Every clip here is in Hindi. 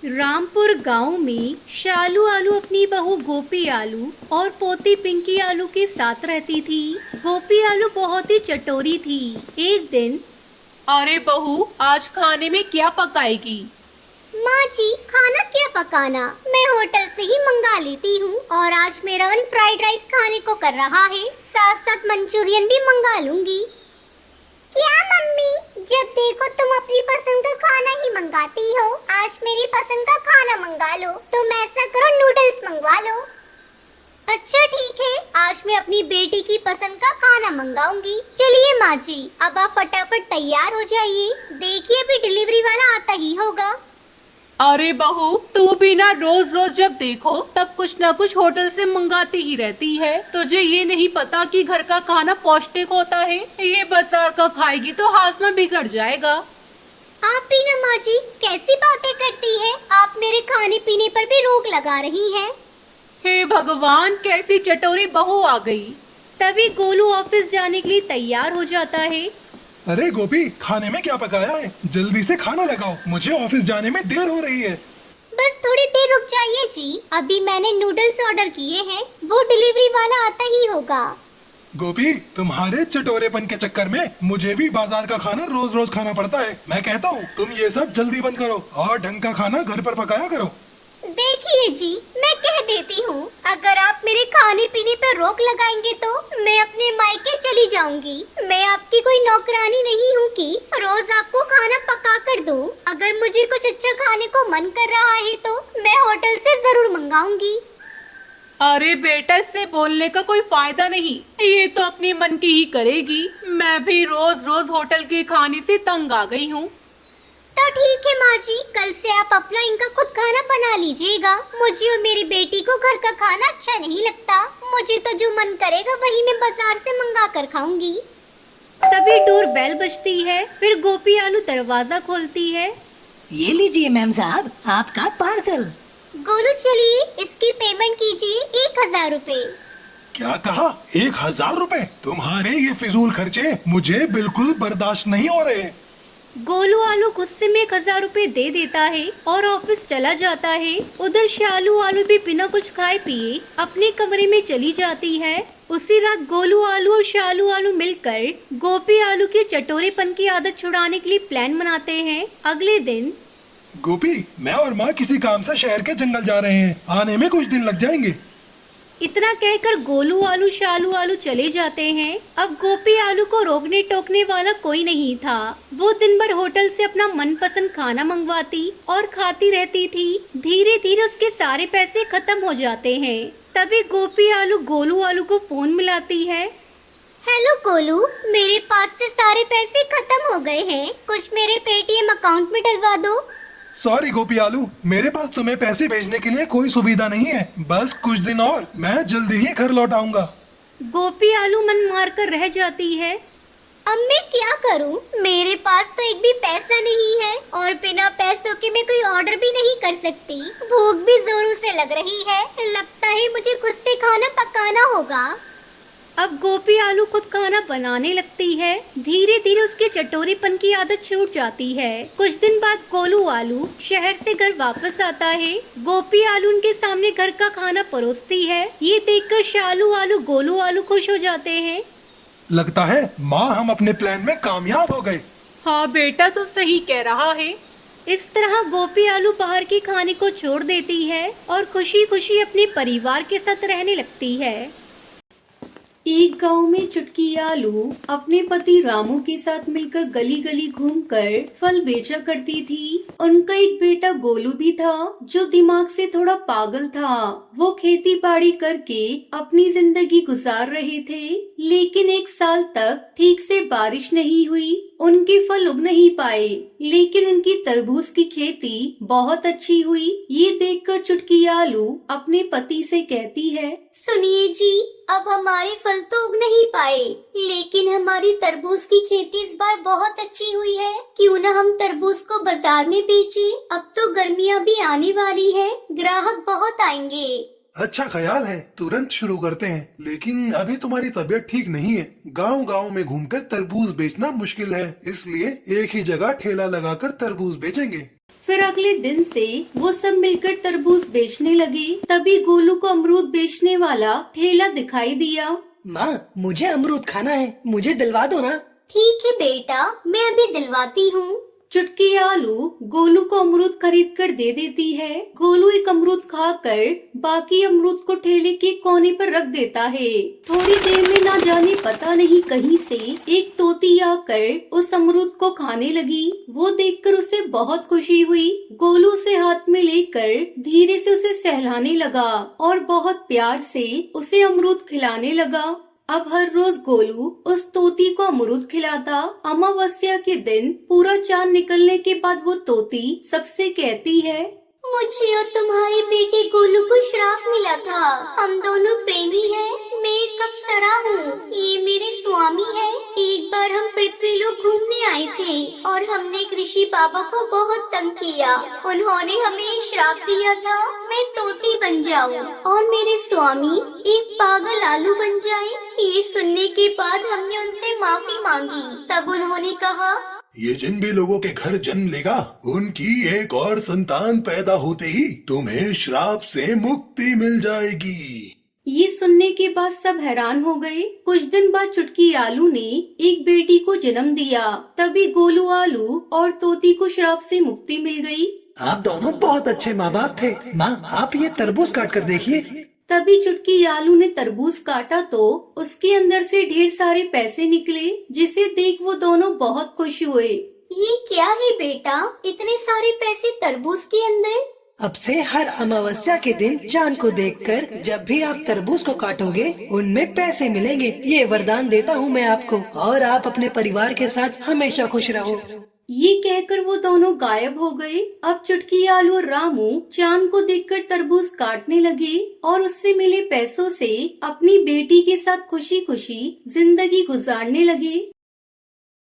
रामपुर गांव में शालू आलू अपनी बहू गोपी आलू और पोती पिंकी आलू के साथ रहती थी। गोपी आलू बहुत ही चटोरी थी। एक दिन, अरे बहू, आज खाने में क्या पकाएगी? माँ जी, खाना क्या पकाना, मैं होटल से ही मंगा लेती हूँ। और आज मेरा मन फ्राइड राइस खाने को कर रहा है, साथ साथ मंचूरियन भी मंगा लूंगी। क्या मम्मी, जब देखो तुम अपनी पसंद का खाना ही मंगाती हो। आज मेरी पसंद का खाना मंगा लो। तुम ऐसा करो, नूडल्स मंगवा लो। अच्छा ठीक है, आज मैं अपनी बेटी की पसंद का खाना मंगाऊंगी। चलिए माँ जी, अब आप फटाफट तैयार हो जाइए। देखिए अभी डिलीवरी वाला आता ही होगा। अरे बहू, तू भी ना रोज रोज जब देखो तब कुछ ना कुछ होटल से मंगाती ही रहती है। तुझे ये नहीं पता कि घर का खाना पौष्टिक होता है। ये बाजार का खाएगी तो हाजमा बिगड़ जाएगा। आप भी ना माँ जी, कैसी बातें करती है। आप मेरे खाने पीने पर भी रोक लगा रही हैं। हे भगवान, कैसी चटोरी बहू आ गई। तभी गोलू ऑफिस जाने के लिए तैयार हो जाता है। अरे गोपी, खाने में क्या पकाया है? जल्दी से खाना लगाओ, मुझे ऑफिस जाने में देर हो रही है। बस थोड़ी देर रुक जाइए जी, अभी मैंने नूडल्स ऑर्डर किए हैं, वो डिलीवरी वाला आता ही होगा। गोपी, तुम्हारे चटोरेपन के चक्कर में मुझे भी बाजार का खाना रोज रोज खाना पड़ता है। मैं कहता हूँ तुम ये सब जल्दी बंद करो और ढंग का खाना घर पर पकाया करो। देखिए जी, मैं कह देती हूँ, अगर आप मेरे खाने पीने पर रोक लगाएंगे तो मैं अपने मायके चली जाऊंगी। मैं आपकी कोई नौकरानी नहीं हूँ कि रोज आपको खाना पका कर दूँ। अगर मुझे कुछ अच्छा खाने को मन कर रहा है तो मैं होटल से जरूर मंगाऊंगी। अरे बेटा, इससे बोलने का कोई फायदा नहीं, ये तो अपनी मन की ही करेगी। मैं भी रोज रोज होटल के खाने से तंग आ गई हूँ। तो ठीक है माँ जी, कल से आप अपना इनका खुद खाना बना लीजिएगा। मुझे और मेरी बेटी को घर का खाना अच्छा नहीं लगता। मुझे तो जो मन करेगा वही मैं बाजार से मंगा कर खाऊंगी। तभी डोर बेल बजती है। फिर गोपी आलू दरवाजा खोलती है। ये लीजिए मैम साहब, आपका पार्सल। गोलू चलिए, इसकी पेमेंट कीजिए 1000 रुपए। क्या कहा? 1000 रुपए? तुम्हारे ये फिजूल खर्चे मुझे बिल्कुल बर्दाश्त नहीं हो रहे। गोलू आलू गुस्से में 1000 रुपए दे देता है और ऑफिस चला जाता है। उधर शालू आलू भी बिना कुछ खाए पिए अपने कमरे में चली जाती है। उसी रात गोलू आलू और शालू आलू मिलकर गोपी आलू के चटोरेपन की आदत छुड़ाने के लिए प्लान बनाते हैं। अगले दिन, गोपी, मैं और माँ किसी काम से शहर के जंगल जा रहे हैं, आने में कुछ दिन लग जाएंगे। इतना कहकर गोलू आलू शालू आलू चले जाते हैं। अब गोपी आलू को रोकने टोकने वाला कोई नहीं था। वो दिन भर होटल से अपना मनपसंद खाना मंगवाती और खाती रहती थी। धीरे धीरे उसके सारे पैसे खत्म हो जाते हैं। तभी गोपी आलू गोलू आलू को फोन मिलाती है। हेलो गोलू, मेरे पास से सारे पैसे खत्म हो गए हैं, कुछ मेरे पेटीएम अकाउंट में डलवा दो। सॉरी गोपी आलू, मेरे पास तुम्हें पैसे भेजने के लिए कोई सुविधा नहीं है। बस कुछ दिन और, मैं जल्दी ही घर लौट आऊंगा। गोपी आलू मन मार कर रह जाती है। अब मैं क्या करूं? मेरे पास तो एक भी पैसा नहीं है और बिना पैसों के मैं कोई ऑर्डर भी नहीं कर सकती। भूख भी जोरों से लग रही है, लगता है मुझे खुद से खाना पकाना होगा। अब गोपी आलू खुद खाना बनाने लगती है। धीरे धीरे उसके चटोरेपन की आदत छूट जाती है। कुछ दिन बाद गोलू आलू शहर से घर वापस आता है। गोपी आलू उनके सामने घर का खाना परोसती है। ये देखकर शालू आलू गोलू आलू खुश हो जाते हैं। लगता है माँ, हम अपने प्लान में कामयाब हो गए। हाँ बेटा, तो सही कह रहा है। इस तरह गोपी आलू बाहर के खाने को छोड़ देती है और खुशी खुशी अपने परिवार के साथ रहने लगती है। एक गांव में चुटकी आलू अपने पति रामू के साथ मिलकर गली गली घूमकर फल बेचा करती थी। उनका एक बेटा गोलू भी था जो दिमाग से थोड़ा पागल था। वो खेती बाड़ी करके अपनी जिंदगी गुजार रहे थे, लेकिन एक साल तक ठीक से बारिश नहीं हुई। उनके फल उग नहीं पाए, लेकिन उनकी तरबूज की खेती बहुत अच्छी हुई। ये देखकर चुटकी आलू अपने पति से कहती है, सुनिए जी, अब हमारे फल तो उग नहीं पाए, लेकिन हमारी तरबूज की खेती इस बार बहुत अच्छी हुई है। क्यों न हम तरबूज को बाजार में बेचें? अब तो गर्मियाँ भी आने वाली है, ग्राहक बहुत आएंगे। अच्छा ख्याल है, तुरंत शुरू करते हैं। लेकिन अभी तुम्हारी तबीयत ठीक नहीं है। गांव गांव में घूमकर तरबूज बेचना मुश्किल है, इसलिए एक ही जगह ठेला लगाकर तरबूज बेचेंगे। फिर अगले दिन से वो सब मिलकर तरबूज बेचने लगे। तभी गोलू को अमरूद बेचने वाला ठेला दिखाई दिया। माँ, मुझे अमरूद खाना है, मुझे दिलवा दो ना। ठीक है बेटा, मैं अभी दिलवाती हूँ। चुटकी आलू गोलू को अमरूद खरीद कर दे देती है। गोलू एक अमरूद खाकर बाकी अमरूद को ठेले के कोने पर रख देता है। थोड़ी देर में ना जाने पता नहीं कहीं से एक तोती आकर उस अमरूद को खाने लगी। वो देखकर उसे बहुत खुशी हुई। गोलू उसे हाथ में लेकर धीरे से उसे सहलाने लगा और बहुत प्यार से उसे अमरूद खिलाने लगा। अब हर रोज गोलू उस तोती को अमरूद खिलाता। अमावस्या के दिन पूरा चांद निकलने के बाद वो तोती सबसे कहती है, मुझे और तुम्हारे बेटे गोलू को श्राप मिला था। हम दोनों प्रेमी हैं। मैं एक अप्सरा हूँ, ये मेरे स्वामी है। एक बार हम पृथ्वी लोक घूमने आए थे और हमने ऋषि बाबा को बहुत तंग किया। उन्होंने हमें श्राप दिया था मैं तोती बन जाऊँ और मेरे स्वामी एक पागल आलू बन जाए। ये सुनने के बाद हमने उनसे माफी मांगी। तब उन्होंने कहा, ये जिन भी लोगों के घर जन्म लेगा उनकी एक और संतान पैदा होते ही तुम्हें श्राप से मुक्ति मिल जाएगी। ये सुनने के बाद सब हैरान हो गए। कुछ दिन बाद चुटकी आलू ने एक बेटी को जन्म दिया। तभी गोलू आलू और तोती को श्राप से मुक्ति मिल गई। आप दोनों बहुत अच्छे माँ बाप थे। माँ, आप ये तरबूज काट कर देखिए। तभी चुटकी आलू ने तरबूज काटा तो उसके अंदर से ढेर सारे पैसे निकले, जिसे देख वो दोनों बहुत खुश हुए। ये क्या है बेटा, इतने सारे पैसे तरबूज के अंदर? अब से हर अमावस्या के दिन चांद को देखकर जब भी आप तरबूज को काटोगे उनमें पैसे मिलेंगे। ये वरदान देता हूँ मैं आपको, और आप अपने परिवार के साथ हमेशा खुश रहो। ये कहकर वो दोनों गायब हो गए। अब चुटकी आलू और रामू चांद को देखकर तरबूज काटने लगे और उससे मिले पैसों से अपनी बेटी के साथ खुशी खुशी जिंदगी गुजारने लगे।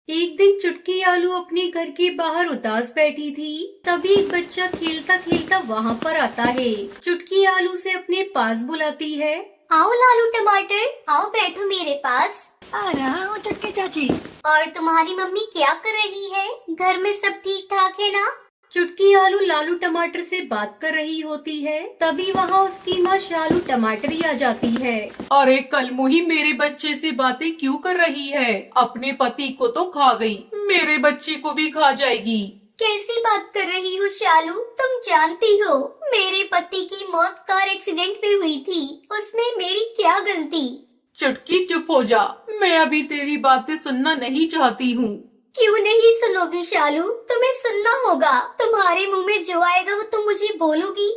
एक दिन चुटकी आलू अपने घर के बाहर उदास बैठी थी। तभी एक बच्चा खेलता खेलता वहाँ पर आता है। चुटकी आलू से अपने पास बुलाती है, आओ लालू टमाटर, आओ बैठो मेरे पास। आ रहा हूँ चुटकी चाची। और तुम्हारी मम्मी क्या कर रही है? घर में सब ठीक ठाक है ना? चुटकी आलू लालू टमाटर से बात कर रही होती है। तभी वहाँ उसकी माँ शालू टमाटरी आ जाती है। अरे कल मुही मेरे बच्चे से बातें क्यों कर रही है? अपने पति को तो खा गई, मेरे बच्चे को भी खा जाएगी। कैसी बात कर रही हो शालू? तुम जानती हो मेरे पति की मौत कार एक्सीडेंट में हुई थी, उसमें मेरी क्या गलती? चुटकी चुप हो जा, मैं अभी तेरी बातें सुनना नहीं चाहती हूँ। क्यों नहीं सुनोगी शालू? तुम्हें सुनना होगा। तुम्हारे मुंह में जो आएगा वो तुम मुझे बोलोगी।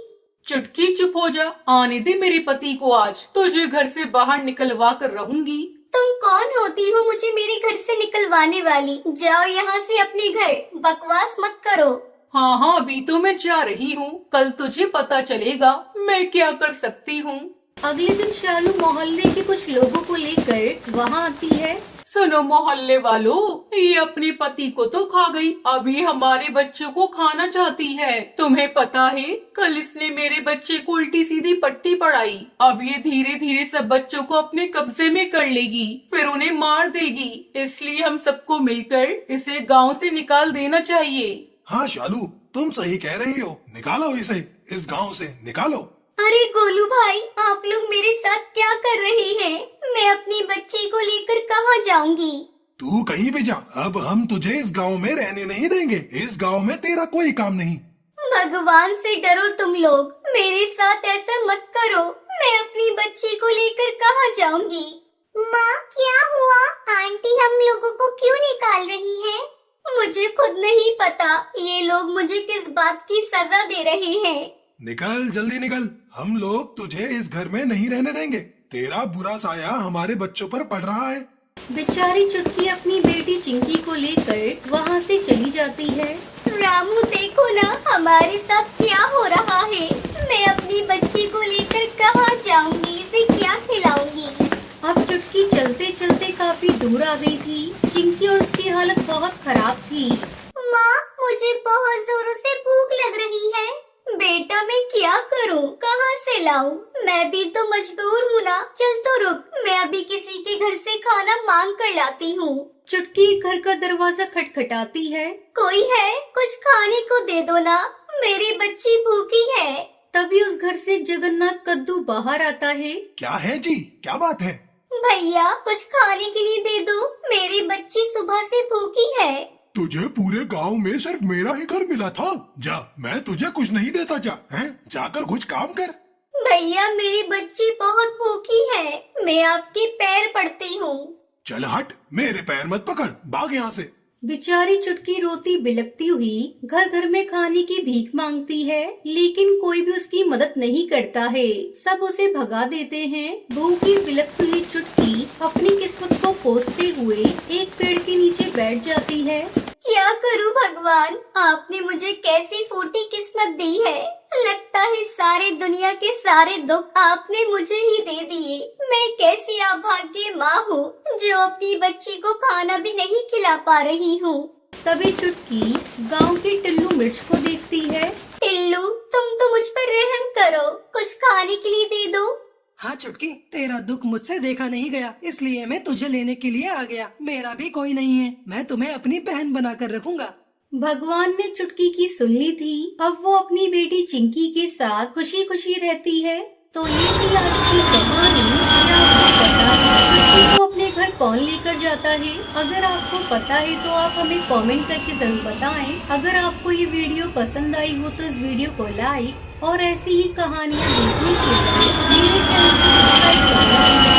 चुटकी चुप हो जा, आने दे मेरे पति को, आज तुझे घर से बाहर निकलवा कर रहूंगी। तुम कौन होती हो मुझे मेरे घर से निकलवाने वाली? जाओ यहाँ से अपने घर, बकवास मत करो। हाँ हाँ, अभी तो मैं जा रही हूँ, कल तुझे पता चलेगा मैं क्या कर सकती हूँ। अगले दिन शालू मोहल्ले के कुछ लोगों को लेकर वहाँ आती है। सुनो मोहल्ले वालों, ये अपने पति को तो खा गई, अभी हमारे बच्चों को खाना चाहती है। तुम्हें पता है कल इसने मेरे बच्चे को उल्टी सीधी पट्टी पड़ाई। अब ये धीरे धीरे सब बच्चों को अपने कब्जे में कर लेगी, फिर उन्हें मार देगी। इसलिए हम सबको मिलकर इसे गांव से निकाल देना चाहिए। हाँ शालू, तुम सही कह रही हो, निकालो इसे, इस गांव से निकालो। अरे गोलू भाई, आप लोग मेरे साथ क्या कर रहे हैं? मैं अपनी बच्ची को लेकर कहाँ जाऊंगी? तू कहीं भी जा, अब हम तुझे इस गांव में रहने नहीं देंगे। इस गांव में तेरा कोई काम नहीं। भगवान से डरो तुम लोग, मेरे साथ ऐसा मत करो। मैं अपनी बच्ची को लेकर कहाँ जाऊंगी? माँ क्या हुआ? आंटी हम लोगों को क्यों निकाल रही है? मुझे खुद नहीं पता, ये लोग मुझे किस बात की सजा दे रहे हैं। निकल, जल्दी निकल, हम लोग तुझे इस घर में नहीं रहने देंगे। तेरा बुरा साया हमारे बच्चों पर पड़ रहा है। बेचारी चुटकी अपनी बेटी चिंकी को लेकर वहाँ से चली जाती है। रामू देखो ना हमारे साथ क्या हो रहा है। मैं अपनी बच्ची को लेकर कहाँ जाऊंगी? इसे क्या खिलाऊंगी? अब चुटकी चलते चलते काफी दूर आ गई थी। चिंकी और उसकी हालत बहुत खराब थी। माँ मुझे बहुत जोरों से भूख लग रही है। बेटा भैया मैं क्या करूं, कहां से लाऊं? मैं भी तो मजबूर हूं ना। चल तो रुक, मैं अभी किसी के घर से खाना मांग कर लाती हूँ। चुटकी घर का दरवाजा खटखटाती है। कोई है? कुछ खाने को दे दो ना, मेरी बच्ची भूखी है। तभी उस घर से जगन्नाथ कद्दू बाहर आता है। क्या है जी, क्या बात है? भैया कुछ खाने के लिए दे दो, मेरी बच्ची सुबह से भूखी है। तुझे पूरे गांव में सिर्फ मेरा ही घर मिला था। जा, मैं तुझे कुछ नहीं देता। जा, हैं? जाकर कुछ काम कर। भैया मेरी बच्ची बहुत भूखी है, मैं आपके पैर पड़ती हूँ। चल हट, मेरे पैर मत पकड़, भाग यहाँ से। बेचारी चुटकी रोती बिलखती हुई घर घर में खाने की भीख मांगती है, लेकिन कोई भी उसकी मदद नहीं करता है। सब उसे भगा देते हैं। भूखी बिलखती हुई चुटकी अपनी किस्मत को कोसते हुए एक पेड़ के नीचे बैठ जाती है। क्या करूं भगवान, आपने मुझे कैसी फूटी किस्मत दी है। लगता है सारे दुनिया के सारे दुख आपने मुझे ही दे दिए। मैं कैसी अभागी माँ हूँ जो अपनी बच्ची को खाना भी नहीं खिला पा रही हूँ। तभी चुटकी गांव की टिल्लू मिर्च को देखती है। टिल्लू तुम तो मुझ पर रहम करो, कुछ खाने के लिए दे दो। हाँ चुटकी, तेरा दुख मुझसे देखा नहीं गया, इसलिए मैं तुझे लेने के लिए आ गया। मेरा भी कोई नहीं है, मैं तुम्हें अपनी बहन बनाकर रखूंगा। भगवान ने चुटकी की सुन ली थी। अब वो अपनी बेटी चिंकी के साथ खुशी खुशी रहती है। तो ये थी आज की कहानी। क्या आपको पता है चुटकी को अपने घर कौन लेकर जाता है? अगर आपको पता है तो आप हमें कमेंट करके जरूर बताएं। अगर आपको ये वीडियो पसंद आई हो तो इस वीडियो को लाइक और ऐसी ही कहानियाँ देखने के लिए मेरे चैनल को सब्सक्राइब करें।